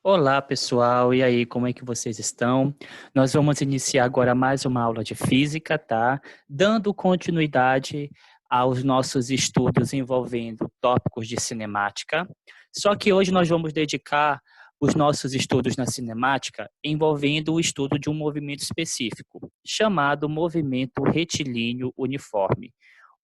Olá, pessoal. E aí, como é que vocês estão? Nós vamos iniciar agora mais uma aula de física, tá? Dando continuidade aos nossos estudos envolvendo tópicos de cinemática. Só que hoje nós vamos dedicar os nossos estudos na cinemática envolvendo o estudo de um movimento específico, chamado movimento retilíneo uniforme,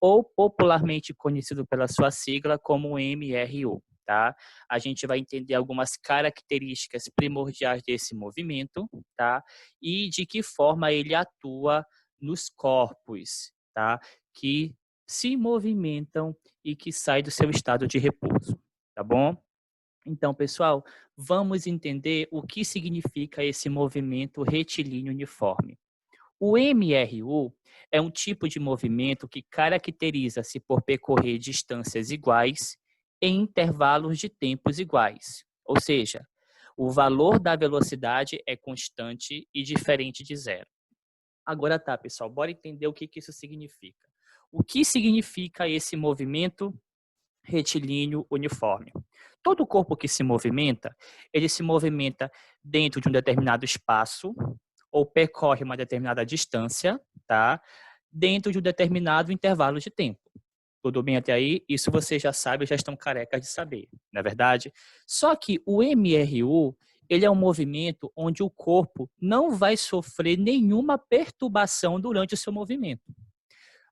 ou popularmente conhecido pela sua sigla como MRU. Tá? A gente vai entender algumas características primordiais desse movimento, tá? E de que forma ele atua nos corpos, tá? Que se movimentam e que saem do seu estado de repouso, tá bom? Então, pessoal, vamos entender o que significa esse movimento retilíneo uniforme. O MRU é um tipo de movimento que caracteriza-se por percorrer distâncias iguais em intervalos de tempos iguais. Ou seja, o valor da velocidade é constante e diferente de zero. Agora tá, pessoal, bora entender o que isso significa. O que significa esse movimento retilíneo uniforme? Todo corpo que se movimenta, ele se movimenta dentro de um determinado espaço ou percorre uma determinada distância, tá? Dentro de um determinado intervalo de tempo. Tudo bem até aí? Isso vocês já sabem, já estão carecas de saber, não é verdade? Só que o MRU, ele é um movimento onde o corpo não vai sofrer nenhuma perturbação durante o seu movimento.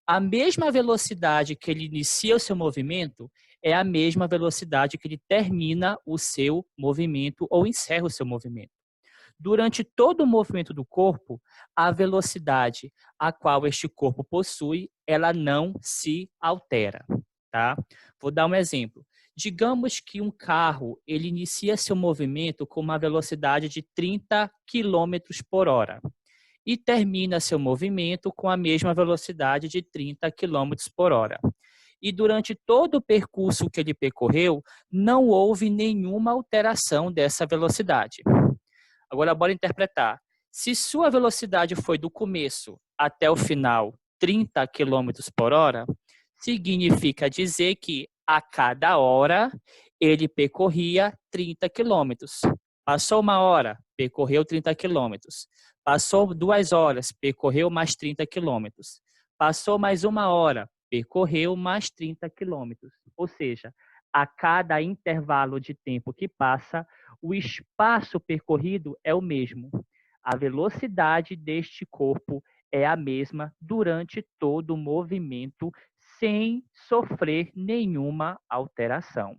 A mesma velocidade que ele inicia o seu movimento é a mesma velocidade que ele termina o seu movimento ou encerra o seu movimento. Durante todo o movimento do corpo, a velocidade a qual este corpo possui, ela não se altera, tá? Vou dar um exemplo. Digamos que um carro, ele inicia seu movimento com uma velocidade de 30 quilômetros por hora e termina seu movimento com a mesma velocidade de 30 quilômetros por hora. E durante todo o percurso que ele percorreu, não houve nenhuma alteração dessa velocidade. Agora, bora interpretar. Se sua velocidade foi do começo até o final 30 quilômetros por hora, significa dizer que a cada hora ele percorria 30 quilômetros. Passou uma hora, percorreu 30 quilômetros. Passou 2 horas, percorreu mais 30 quilômetros. Passou mais uma hora, percorreu mais 30 quilômetros. Ou seja, a cada intervalo de tempo que passa, o espaço percorrido é o mesmo. A velocidade deste corpo é a mesma durante todo o movimento, sem sofrer nenhuma alteração.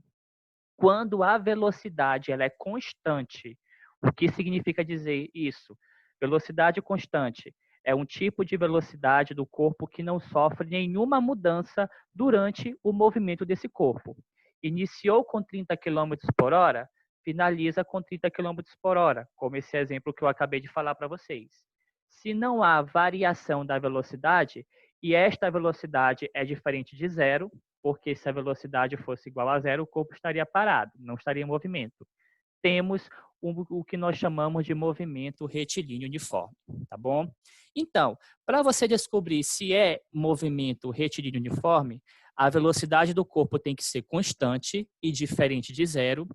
Quando a velocidade ela é constante, o que significa dizer isso? Velocidade constante é um tipo de velocidade do corpo que não sofre nenhuma mudança durante o movimento desse corpo. Iniciou com 30 quilômetros por hora, finaliza com 30 quilômetros por hora, como esse exemplo que eu acabei de falar para vocês. Se não há variação da velocidade, e esta velocidade é diferente de zero, porque se a velocidade fosse igual a zero, o corpo estaria parado, não estaria em movimento. Temos o que nós chamamos de movimento retilíneo uniforme, tá bom? Então, para você descobrir se é movimento retilíneo uniforme, a velocidade do corpo tem que ser constante e diferente de zero,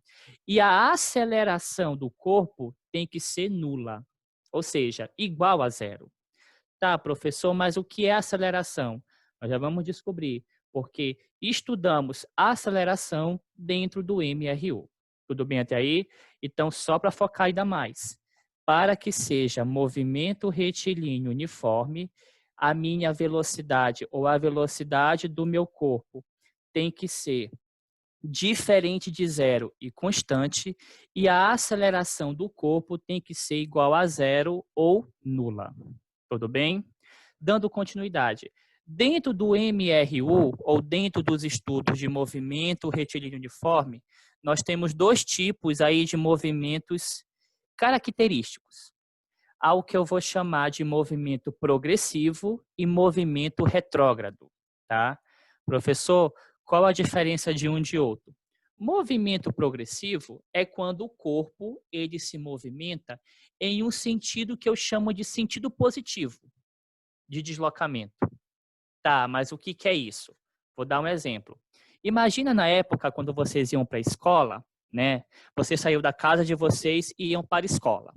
e a aceleração do corpo tem que ser nula, ou seja, igual a zero. Tá, professor, mas o que é aceleração? Nós já vamos descobrir, porque estudamos aceleração dentro do MRU. Tudo bem até aí? Então, só para focar ainda mais. Para que seja movimento retilíneo uniforme, a minha velocidade ou a velocidade do meu corpo tem que ser diferente de zero e constante, e a aceleração do corpo tem que ser igual a zero ou nula. Tudo bem? Dando continuidade. Dentro do MRU, ou dentro dos estudos de movimento retilíneo uniforme, nós temos dois tipos aí de movimentos característicos. Há o que eu vou chamar de movimento progressivo e movimento retrógrado, tá? Professor, qual a diferença de um de outro? Movimento progressivo é quando o corpo ele se movimenta em um sentido que eu chamo de sentido positivo de deslocamento. Tá, mas o que que é isso? Vou dar um exemplo. Imagina na época quando vocês iam para a escola né? Você saiu da casa de vocês e iam para a escola.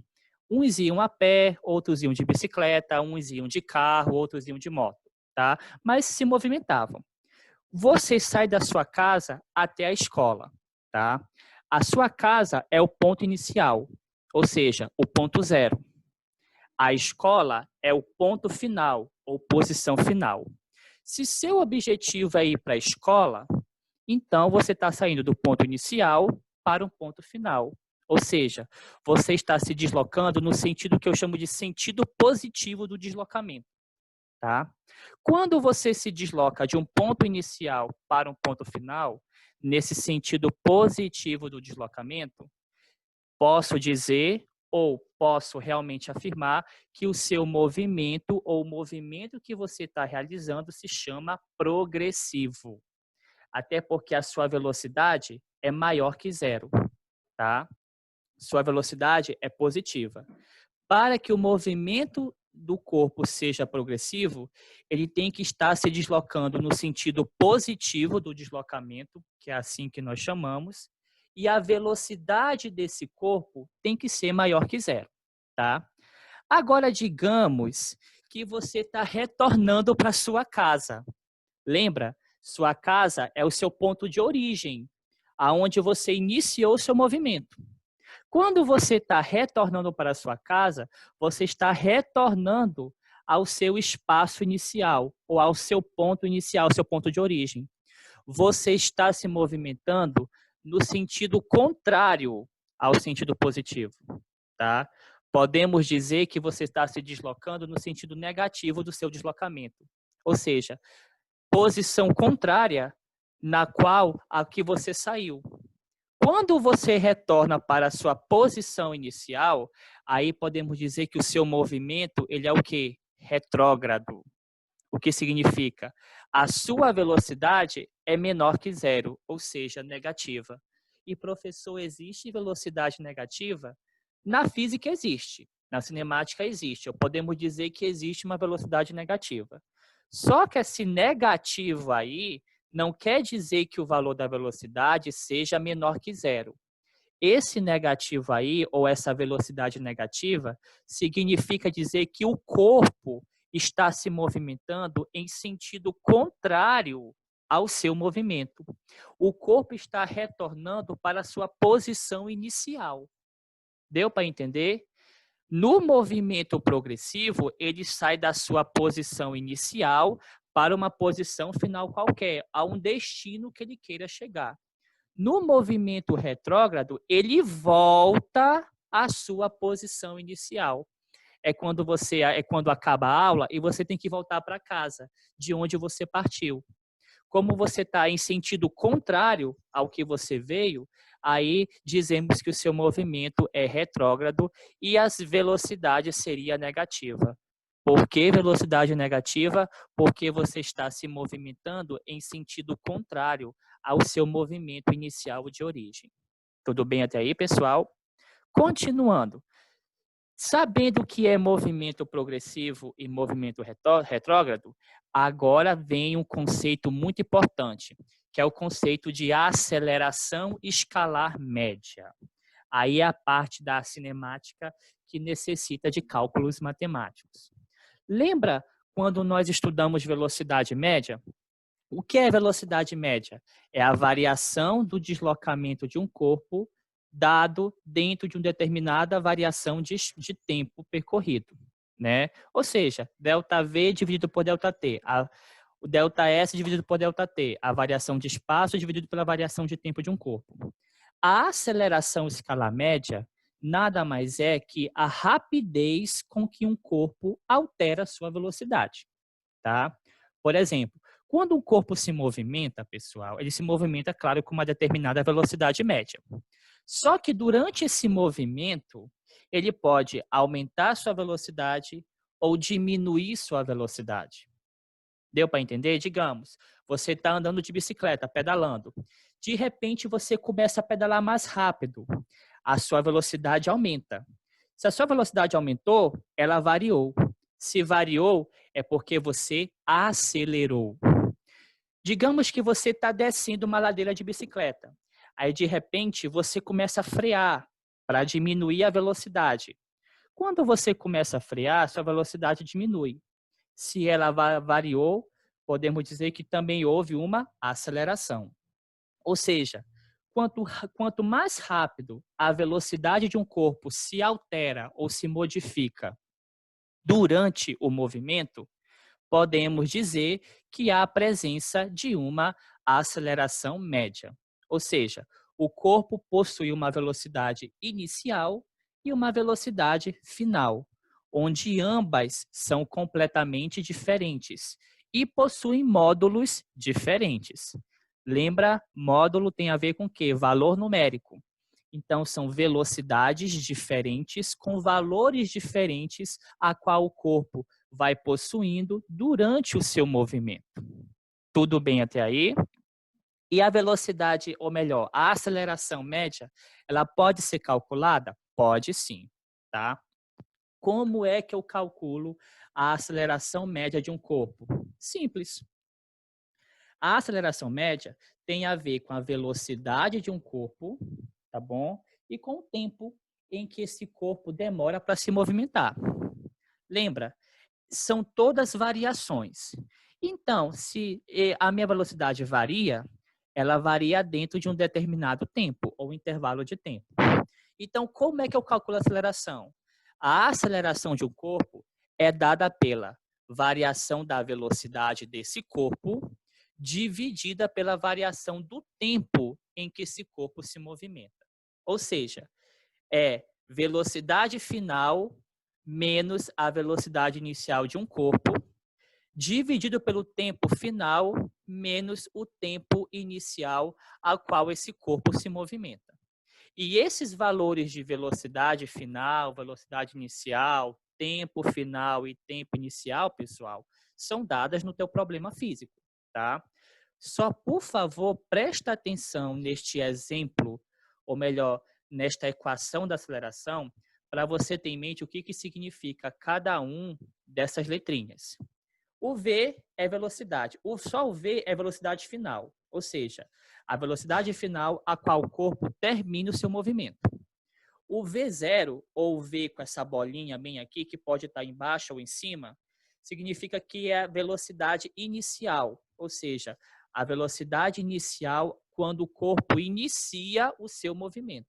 Uns iam a pé, outros iam de bicicleta, uns iam de carro, outros iam de moto, tá? Mas se movimentavam. Você sai da sua casa até a escola, tá? A sua casa é o ponto inicial, ou seja, o ponto zero. A escola é o ponto final, ou posição final. Se seu objetivo é ir para a escola, então você está saindo do ponto inicial para um ponto final. Ou seja, você está se deslocando no sentido que eu chamo de sentido positivo do deslocamento. Tá? Quando você se desloca de um ponto inicial para um ponto final, nesse sentido positivo do deslocamento, posso dizer ou posso realmente afirmar que o seu movimento ou o movimento que você está realizando se chama progressivo. Até porque a sua velocidade é maior que zero, tá? Sua velocidade é positiva. Para que o movimento do corpo seja progressivo, ele tem que estar se deslocando no sentido positivo do deslocamento, que é assim que nós chamamos, e a velocidade desse corpo tem que ser maior que zero, tá? Agora, digamos que você está retornando para sua casa. Lembra? Sua casa é o seu ponto de origem, aonde você iniciou o seu movimento. Quando você está retornando para a sua casa, você está retornando ao seu espaço inicial, ou ao seu ponto inicial, seu ponto de origem. Você está se movimentando no sentido contrário ao sentido positivo, tá? Podemos dizer que você está se deslocando no sentido negativo do seu deslocamento. Ou seja, posição contrária na qual a que você saiu. Quando você retorna para a sua posição inicial, aí podemos dizer que o seu movimento, ele é o quê? Retrógrado. O que significa? A sua velocidade é menor que zero, ou seja, negativa. E, professor, existe velocidade negativa? Na física existe, na cinemática existe. Ou podemos dizer que existe uma velocidade negativa. Só que esse negativo aí não quer dizer que o valor da velocidade seja menor que zero. Esse negativo aí, ou essa velocidade negativa, significa dizer que o corpo está se movimentando em sentido contrário ao seu movimento. O corpo está retornando para a sua posição inicial. Deu para entender? No movimento progressivo, ele sai da sua posição inicial para uma posição final qualquer, a um destino que ele queira chegar. No movimento retrógrado, ele volta à sua posição inicial. É quando acaba a aula e você tem que voltar para casa, de onde você partiu. Como você está em sentido contrário ao que você veio, aí dizemos que o seu movimento é retrógrado e a velocidade seria negativa. Por que velocidade negativa? Porque você está se movimentando em sentido contrário ao seu movimento inicial de origem. Tudo bem até aí, pessoal? Continuando. Sabendo o que é movimento progressivo e movimento retrógrado, agora vem um conceito muito importante, que é o conceito de aceleração escalar média. Aí é a parte da cinemática que necessita de cálculos matemáticos. Lembra quando nós estudamos velocidade média? O que é velocidade média? É a variação do deslocamento de um corpo dado dentro de uma determinada variação de tempo percorrido, né? Ou seja, ΔV dividido por ΔT, o ΔS dividido por ΔT, a variação de espaço dividido pela variação de tempo de um corpo. A aceleração escalar média nada mais é que a rapidez com que um corpo altera a sua velocidade, tá? Por exemplo, quando um corpo se movimenta, pessoal, ele se movimenta, claro, com uma determinada velocidade média. Só que durante esse movimento, ele pode aumentar sua velocidade ou diminuir sua velocidade. Deu para entender? Digamos, você está andando de bicicleta, pedalando. De repente, você começa a pedalar mais rápido. A sua velocidade aumenta. Se a sua velocidade aumentou, ela variou. Se variou, é porque você acelerou. Digamos que você está descendo uma ladeira de bicicleta. Aí, de repente, você começa a frear para diminuir a velocidade. Quando você começa a frear, sua velocidade diminui. Se ela variou, podemos dizer que também houve uma aceleração. Ou seja, quanto mais rápido a velocidade de um corpo se altera ou se modifica durante o movimento, podemos dizer que há a presença de uma aceleração média. Ou seja, o corpo possui uma velocidade inicial e uma velocidade final, onde ambas são completamente diferentes e possuem módulos diferentes. Lembra, módulo tem a ver com o quê? Valor numérico. Então, são velocidades diferentes com valores diferentes a qual o corpo vai possuindo durante o seu movimento. Tudo bem até aí? E a velocidade, ou melhor, a aceleração média, ela pode ser calculada? Pode sim, tá? Como é que eu calculo a aceleração média de um corpo? Simples. A aceleração média tem a ver com a velocidade de um corpo, tá bom? E com o tempo em que esse corpo demora para se movimentar. Lembra? São todas variações. Então, se a minha velocidade varia, ela varia dentro de um determinado tempo ou intervalo de tempo. Então, como é que eu calculo a aceleração? A aceleração de um corpo é dada pela variação da velocidade desse corpo dividida pela variação do tempo em que esse corpo se movimenta. Ou seja, é velocidade final menos a velocidade inicial de um corpo, dividido pelo tempo final menos o tempo inicial ao qual esse corpo se movimenta. E esses valores de velocidade final, velocidade inicial, tempo final e tempo inicial, pessoal, são dadas no teu problema físico, tá? Só, por favor, presta atenção neste exemplo, ou melhor, nesta equação da aceleração, para você ter em mente o que significa cada um dessas letrinhas. O V é velocidade. Só o V é velocidade final, ou seja, a velocidade final a qual o corpo termina o seu movimento. O V0, ou o V com essa bolinha bem aqui, que pode estar embaixo ou em cima, significa que é a velocidade inicial, ou seja, a velocidade inicial quando o corpo inicia o seu movimento.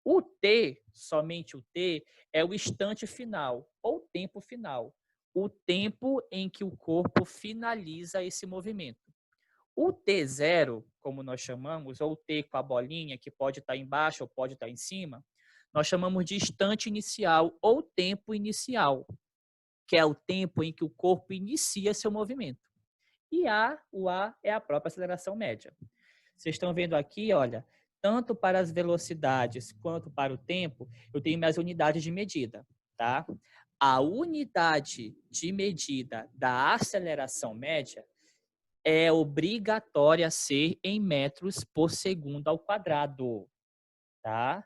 O T, somente o T, é o instante final, ou tempo final. O tempo em que o corpo finaliza esse movimento. O T0, como nós chamamos, ou o T com a bolinha, que pode estar embaixo ou pode estar em cima, nós chamamos de instante inicial ou tempo inicial, que é o tempo em que o corpo inicia seu movimento. E o A é a própria aceleração média. Vocês estão vendo aqui, olha, tanto para as velocidades quanto para o tempo, eu tenho minhas unidades de medida, tá? A unidade de medida da aceleração média é obrigatória ser em metros por segundo ao quadrado, tá?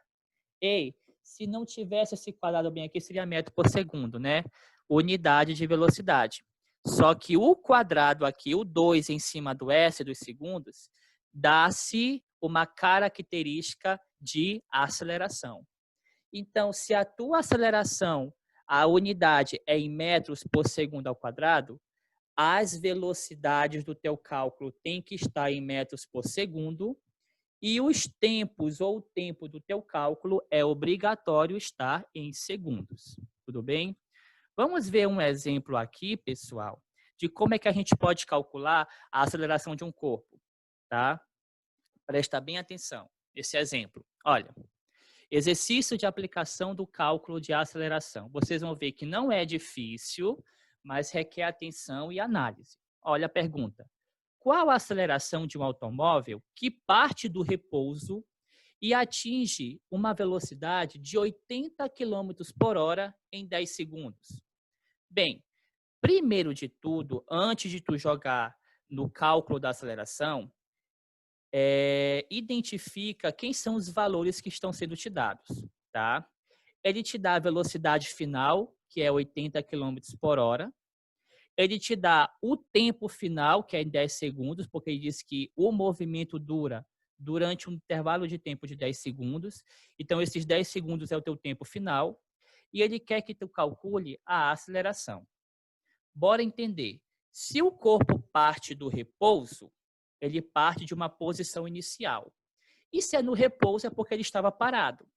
Ei, se não tivesse esse quadrado bem aqui, seria metro por segundo, né? Unidade de velocidade. Só que o quadrado aqui, o 2 em cima do S dos segundos, dá-se uma característica de aceleração. Então, se a tua aceleração, a unidade é em metros por segundo ao quadrado, as velocidades do teu cálculo têm que estar em metros por segundo e os tempos ou o tempo do teu cálculo é obrigatório estar em segundos. Tudo bem? Vamos ver um exemplo aqui, pessoal, de como é que a gente pode calcular a aceleração de um corpo, tá? Presta bem atenção nesse exemplo. Olha, exercício de aplicação do cálculo de aceleração. Vocês vão ver que não é difícil, mas requer atenção e análise. Olha a pergunta. Qual a aceleração de um automóvel que parte do repouso e atinge uma velocidade de 80 km por hora em 10 segundos? Bem, primeiro de tudo, antes de tu jogar no cálculo da aceleração, identifica quem são os valores que estão sendo te dados, tá? Ele te dá a velocidade final, que é 80 km por hora. Ele te dá o tempo final, que é em 10 segundos, porque ele diz que o movimento dura durante um intervalo de tempo de 10 segundos. Então, esses 10 segundos é o teu tempo final. E ele quer que tu calcule a aceleração. Bora entender. Se o corpo parte do repouso, ele parte de uma posição inicial. E se é no repouso, é porque ele estava parado.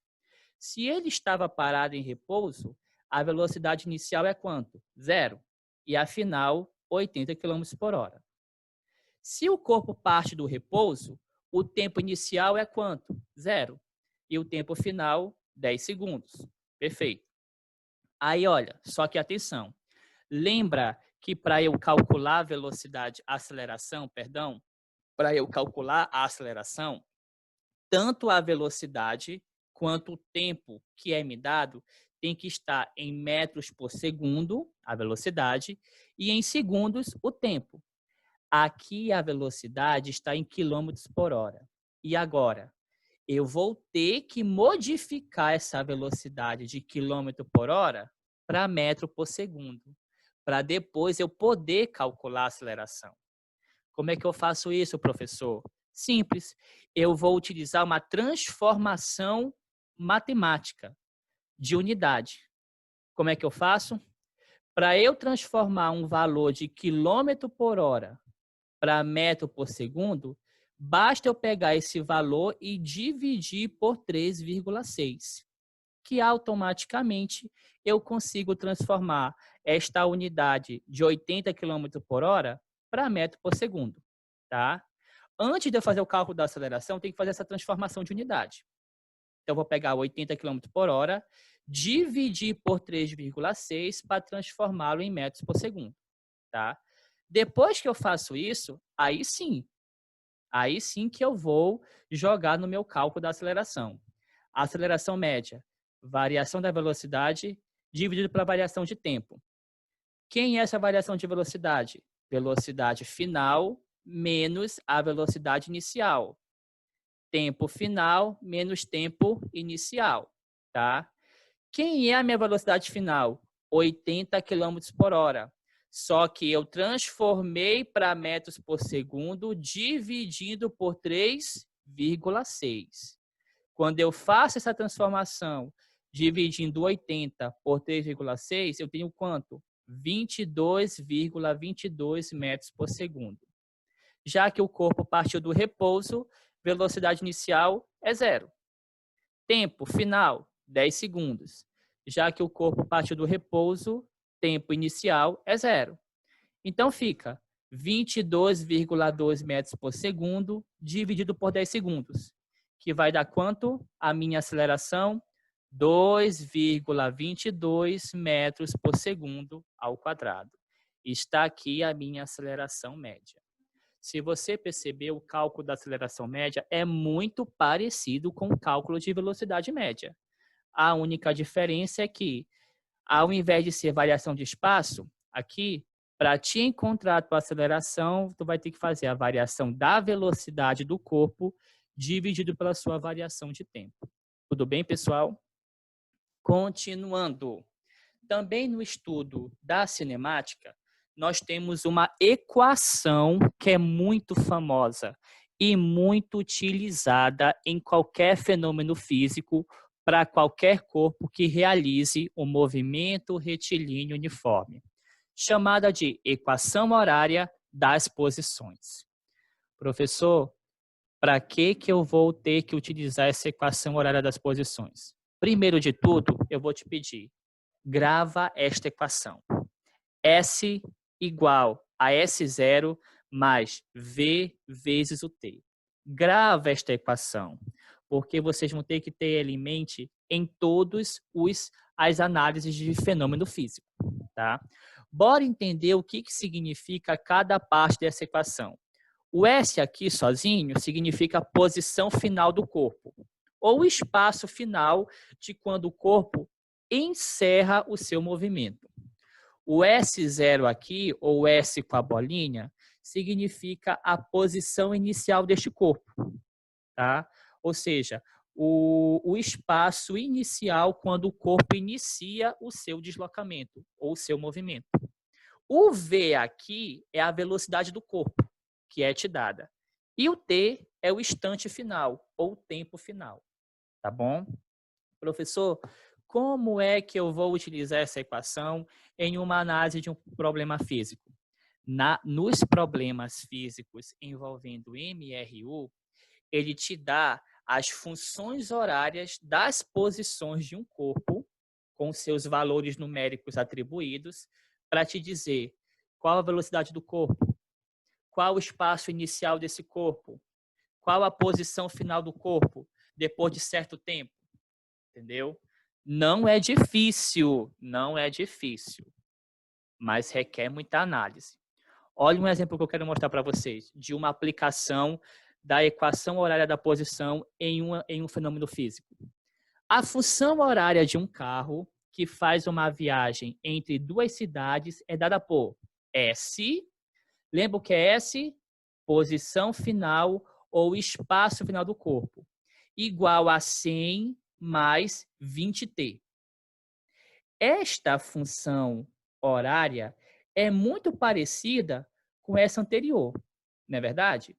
Se ele estava parado em repouso, a velocidade inicial é quanto? 0. E a final, 80 km por hora. Se o corpo parte do repouso, o tempo inicial é quanto? 0. E o tempo final, 10 segundos. Perfeito. Aí, olha, só que atenção. Lembra que para eu calcular a velocidade, a aceleração, perdão, para eu calcular a aceleração, tanto a velocidade quanto o tempo que é me dado tem que estar em metros por segundo, a velocidade, e em segundos, o tempo. Aqui a velocidade está em quilômetros por hora. E agora? Eu vou ter que modificar essa velocidade de quilômetro por hora para metro por segundo, para depois eu poder calcular a aceleração. Como é que eu faço isso, professor? Simples. Eu vou utilizar uma transformação matemática de unidade. Como é que eu faço? Para eu transformar um valor de quilômetro por hora para metro por segundo, basta eu pegar esse valor e dividir por 3,6, que automaticamente eu consigo transformar esta unidade de 80 km por hora para metro por segundo. Tá? Antes de eu fazer o cálculo da aceleração, tem que fazer essa transformação de unidade. Então, eu vou pegar 80 km por hora, dividir por 3,6 para transformá-lo em metros por segundo. Tá? Depois que eu faço isso, aí sim que eu vou jogar no meu cálculo da aceleração. A aceleração média, variação da velocidade dividido pela variação de tempo. Quem é essa variação de velocidade? Velocidade final menos a velocidade inicial. Tempo final menos tempo inicial, tá? Quem é a minha velocidade final? 80 km por hora. Só que eu transformei para metros por segundo dividido por 3,6. Quando eu faço essa transformação dividindo 80 por 3,6, eu tenho quanto? 22,22 metros por segundo. Já que o corpo partiu do repouso, velocidade inicial é 0. Tempo final, 10 segundos. Já que o corpo partiu do repouso, tempo inicial é 0. Então fica 22,2 metros por segundo dividido por 10 segundos, que vai dar quanto? A minha aceleração, 2,22 metros por segundo ao quadrado. Está aqui a minha aceleração média. Se você perceber, o cálculo da aceleração média é muito parecido com o cálculo de velocidade média. A única diferença é que, ao invés de ser variação de espaço, aqui, para te encontrar a tua aceleração, tu vai ter que fazer a variação da velocidade do corpo dividido pela sua variação de tempo. Tudo bem, pessoal? Continuando. Também no estudo da cinemática, nós temos uma equação que é muito famosa e muito utilizada em qualquer fenômeno físico para qualquer corpo que realize um movimento retilíneo uniforme, chamada de equação horária das posições. Professor, para que eu vou ter que utilizar essa equação horária das posições? Primeiro de tudo, eu vou te pedir, grava esta equação. S igual a S0 mais V vezes o T. Grava esta equação, porque vocês vão ter que ter ela em mente em todas as análises de fenômeno físico. Tá? Bora entender o que significa cada parte dessa equação. O S aqui sozinho significa a posição final do corpo, ou o espaço final de quando o corpo encerra o seu movimento. O S0 aqui, ou S com a bolinha, significa a posição inicial deste corpo. Tá? Ou seja, o espaço inicial quando o corpo inicia o seu deslocamento, ou o seu movimento. O V aqui é a velocidade do corpo, que é te dada. E o T é o instante final, ou o tempo final, tá bom? Professor, como é que eu vou utilizar essa equação em uma análise de um problema físico? Nos problemas físicos envolvendo MRU, ele te dá as funções horárias das posições de um corpo, com seus valores numéricos atribuídos, para te dizer qual a velocidade do corpo, qual o espaço inicial desse corpo, qual a posição final do corpo depois de certo tempo, entendeu? Não é difícil, mas requer muita análise. Olha um exemplo que eu quero mostrar para vocês de uma aplicação da equação horária da posição em um fenômeno físico. A função horária de um carro que faz uma viagem entre duas cidades é dada por S, lembra o que é S? Posição final ou espaço final do corpo, igual a 100 mais 20t. Esta função horária é muito parecida com essa anterior, não é verdade?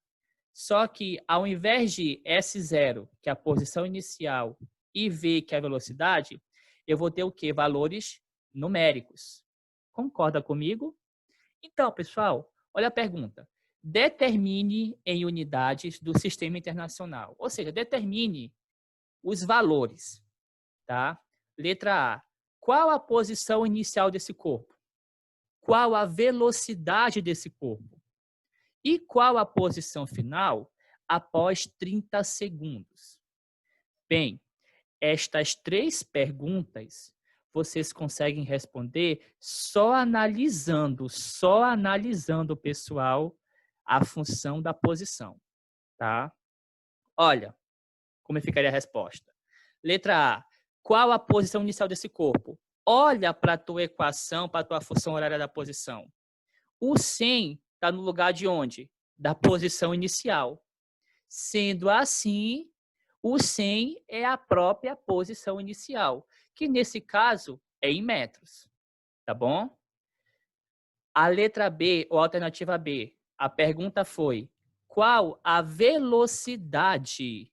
Só que ao invés de S0, que é a posição inicial, e V, que é a velocidade, eu vou ter o quê? Valores numéricos. Concorda comigo? Então, pessoal, olha a pergunta. Determine em unidades do sistema internacional. Ou seja, determine os valores, tá? Letra A. Qual a posição inicial desse corpo? Qual a velocidade desse corpo? E qual a posição final após 30 segundos? Bem, estas 3 perguntas vocês conseguem responder só analisando, pessoal, a função da posição, tá? Olha, como ficaria a resposta. Letra A. Qual a posição inicial desse corpo? Olha para a tua equação, para a tua função horária da posição. O 100 está no lugar de onde? Da posição inicial. Sendo assim, o 100 é a própria posição inicial, que nesse caso é em metros. Tá bom? A letra B, ou alternativa B, a pergunta foi: qual a velocidade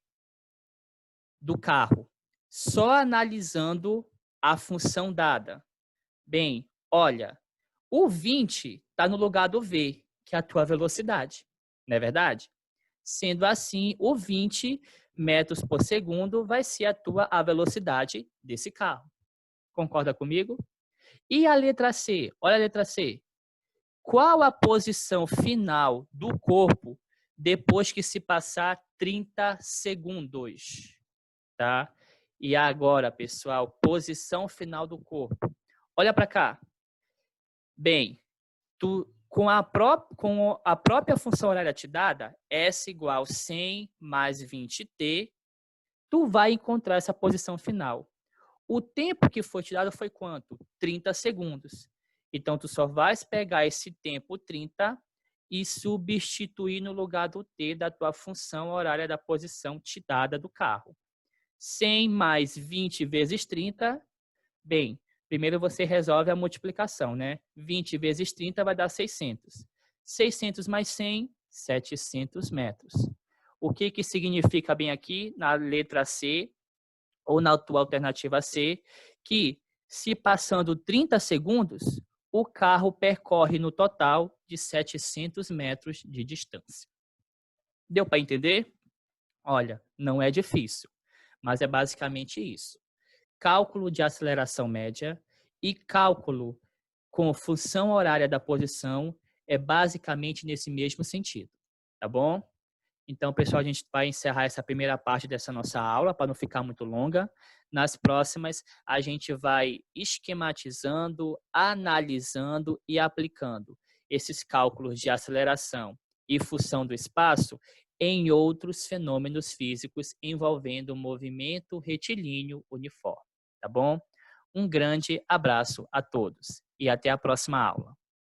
do carro? Só analisando a função dada. Bem, olha, o 20 está no lugar do V, que é a tua velocidade, não é verdade? Sendo assim, o 20 metros por segundo vai ser a velocidade desse carro. Concorda comigo? E a letra C? Olha a letra C. Qual a posição final do corpo depois que se passar 30 segundos? Tá? E agora, pessoal, posição final do corpo. Olha para cá. Bem, com a própria função horária te dada, S igual 100 mais 20t, tu vai encontrar essa posição final. O tempo que foi te dado foi quanto? 30 segundos. Então, tu só vais pegar esse tempo 30 e substituir no lugar do t da tua função horária da posição te dada do carro. 100 mais 20 vezes 30, bem, primeiro você resolve a multiplicação, né? 20 vezes 30 vai dar 600. 600 mais 100, 700 metros. O que significa bem aqui, na letra C, ou na tua alternativa C, que se passando 30 segundos, o carro percorre no total de 700 metros de distância. Deu para entender? Olha, não é difícil, mas é basicamente isso. Cálculo de aceleração média e cálculo com função horária da posição é basicamente nesse mesmo sentido, tá bom? Então, pessoal, a gente vai encerrar essa primeira parte dessa nossa aula para não ficar muito longa. Nas próximas, a gente vai esquematizando, analisando e aplicando esses cálculos de aceleração e função do espaço em outros fenômenos físicos envolvendo o movimento retilíneo uniforme, tá bom? Um grande abraço a todos e até a próxima aula.